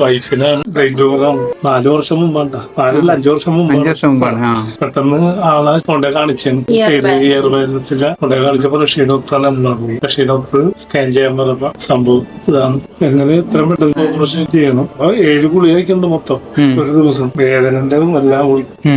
വൈഫിന് ബ്രെയിൻ ട്യൂമറാണ്. 4 വർഷം മുമ്പാണ്, 5 വർഷം മുമ്പാണ്. പെട്ടെന്ന് ആളെ കൊണ്ടേ കാണിച്ചു. സൈഡ് ഇയർവെൽസിലെ കൊണ്ടേ കാണിച്ചപ്പോ ഋഷി ഡോക്ടറാണ് നമ്മളോട്. ഋഷി ഡോക്ടർ സ്കാൻ ചെയ്യാൻ പറഞ്ഞ സംഭവം ഇതാണ്. എങ്ങനെ ഇത്രയും പെട്ടെന്ന് ഓപ്പറേഷൻ ചെയ്യണം. 7 ഗുളിക കഴിക്കുന്നുണ്ട് മൊത്തം ഒരു ദിവസം. വേദനന്റെതും എല്ലാം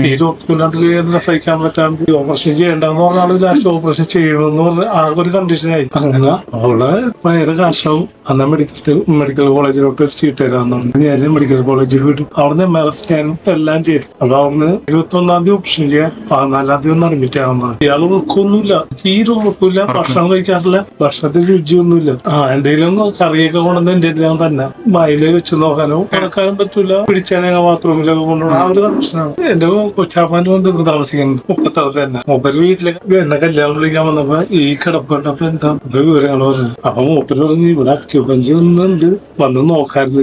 തീരെ ഒപ്പില്ലാണ്ട് വേദന സഹിക്കാൻ പറ്റാണ്ട് ഓപ്പറേഷൻ ചെയ്യേണ്ടെന്ന് പറഞ്ഞാൽ ലാസ്റ്റ് ഓപ്പറേഷൻ ചെയ്യണമെന്ന് പറഞ്ഞ ആ ഒരു കണ്ടീഷനായി. അങ്ങനെ അവളെ ഭയങ്കര കാശാവും. അന്ന് മെഡിക്കൽ കോളേജിലോട്ട് ഒരു സീറ്റ് തരാമെന്നാണ്. ഞാൻ മെഡിക്കൽ കോളേജിൽ വിട്ടു. അവിടുന്ന് MRI സ്കാനും എല്ലാം ചെയ്തു. അപ്പൊ അവിടുന്ന് 21-ാം തീയതി ഓപ്പറേഷൻ ചെയ്യാൻ 14-ാം തീയതി ഒന്ന് അഡ്മിറ്റ് ആവാൻ. ഇയാള് ഉറക്കൊന്നുമില്ല, തീരെ ഉറക്കില്ല, ഭക്ഷണം കഴിക്കാറില്ല, ഭക്ഷണത്തിന് രുചിയൊന്നുമില്ല. എന്തെങ്കിലും കറിയൊക്കെ കൊണ്ടുവന്ന് എന്റെ അടുത്ത് തന്നെ വായില് വെച്ച് നോക്കാനോ കിടക്കാനും പറ്റൂല. പിടിച്ചാണെങ്കിൽ ബാത്റൂമിലൊക്കെ കൊണ്ടുപോകണം. ആ ഒരു കണ്ടീഷനാണ്. എന്റെ കൊച്ചാപ്പാന്റെ വന്ന് താമസിക്കുന്നത് മുപ്പത്തടത്ത് തന്നെ. മൂപ്പര് വീട്ടിലേക്ക് എന്നെ കല്യാണം വിളിക്കാൻ വന്നപ്പോ ഈ കിടപ്പെട്ടപ്പോ എന്താ വിവരങ്ങൾ പറഞ്ഞു. അപ്പൊ മൂപ്പര് പറഞ്ഞു ഇവിടെ അക്യൂപഞ്ച് ഒന്നുണ്ട്, വന്ന് നോക്കാറില്ല.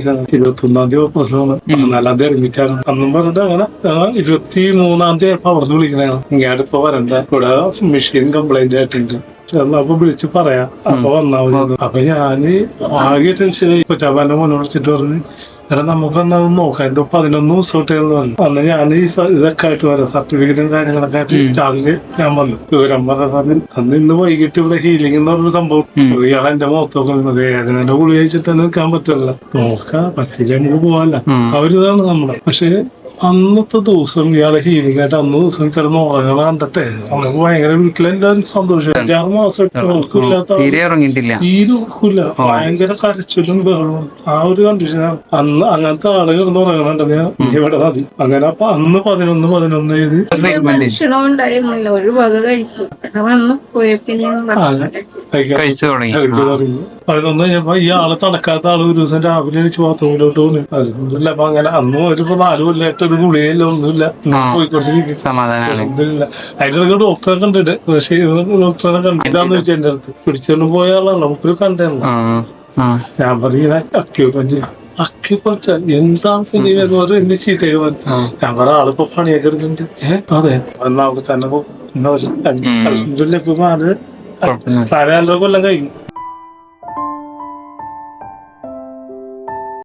21-ാം തീയതി ഓപ്പറേഷനാണ്, 14-ാം തീയതി അഡ്മിറ്റ് ആണ് അന്നും പറഞ്ഞിട്ട് അങ്ങനെ 23-ാം തീയതി ആയപ്പോ അവിടെ വിളിക്കണതാണ്. ഇങ്ങോട്ട് ഇപ്പൊ വരണ്ട, ഇവിടെ മെഷീൻ കംപ്ലൈന്റ് ആയിട്ടുണ്ട്, അപ്പൊ വിളിച്ച് പറയാം, അപ്പൊ വന്നാ മതി. അപ്പൊ ഞാന് ആകെ ടെൻഷനായി. കൊച്ചാപ്പാന്റെ മോനെ വിളിച്ചിട്ട് പറഞ്ഞു എടാ നമുക്ക് എന്നാ നോക്കാം, എന്തോ 11 ദിവസം ഇട്ടെന്ന് പറഞ്ഞു. അന്ന് ഞാൻ ഈ ഇതൊക്കെ ആയിട്ട് വരാം, സർട്ടിഫിക്കറ്റും കാര്യങ്ങളൊക്കെ ആയിട്ട് രാവിലെ ഞാൻ വന്നു. വിവരം പറഞ്ഞു അന്ന് ഇന്ന് വൈകിട്ട് ഇവിടെ ഹീലിംഗ് എന്ന് പറഞ്ഞ സംഭവം. ഇയാളെ എന്റെ മുഖത്തൊക്കെ വേദനയുടെ ഗുളി കഴിച്ചിട്ട് നിൽക്കാൻ പറ്റില്ല. നോക്കാം, പറ്റില്ല നമുക്ക് പോവാല്ല, അവരിതാണ് നമ്മളെ. പക്ഷെ അന്നത്തെ ദിവസം ഇയാളെ ഹീലിംഗ് ആയിട്ട് അന്ന് ദിവസം കിടന്ന് ഉറങ്ങണ കണ്ടിട്ടെ നമുക്ക് ഭയങ്കര വീട്ടിലെല്ലാവരും സന്തോഷം. 5-6 മാസമായിട്ട് ഉറക്കില്ലാത്ത തീരെ ഉറക്കില്ല, ഭയങ്കര കരച്ചിലും ബഹളവും ആ ഒരു കണ്ടീഷനാണ്. അന്ന് അങ്ങനത്തെ ആള് കിടന്ന് ഉറങ്ങണുണ്ടെന്ന് ഞാൻ ഇവിടെ മതി. അങ്ങനെ അപ്പൊ അന്ന് 11 ചെയ്ത് ഭക്ഷണം ഉണ്ടായിരുന്നില്ല, ഒരു വക കഴിക്കും. വന്ന് പോയ പിന്നെ കഴിച്ചു തുടങ്ങി. 11 കഴിഞ്ഞപ്പോ ഈ ആള് തണക്കാത്ത ആള് ഒരു ദിവസം രാവിലെ എണീച്ച് ബാത്റൂമിലോട്ട് പോകുന്നു. അല്ല അപ്പൊ അങ്ങനെ അന്ന് ഒരു 4 കൊല്ലമായിട്ട് ഒരു ഗുളികയില്ല, ഒന്നുമില്ല, പോയിക്കൊണ്ടിരിക്കും. അതിന്റെ ഡോക്ടറെ കണ്ടിട്ട് പക്ഷേ ഡോക്ടറെ കണ്ടിതാന്ന് ചോദിച്ചാൽ എന്റെ അടുത്ത് പിടിച്ചോണ്ട് പോയ ആളാണ് നമുക്കൊരു കണ്ടാണ്. ഞാൻ പറയുന്ന അക്യുപഞ്ചർ എന്താണ് സിനിമ എന്ന് പറഞ്ഞ എന്നെ ചീത്തയൊക്കെ പറഞ്ഞു. ഞാൻ പറഞ്ഞ ആളിപ്പോ പണിയൊക്കെ എടുക്കുന്നുണ്ട്. അതെ എന്നാ അവിടെ തന്നെ ഇപ്പൊ 4 കൊല്ലം കഴിഞ്ഞു.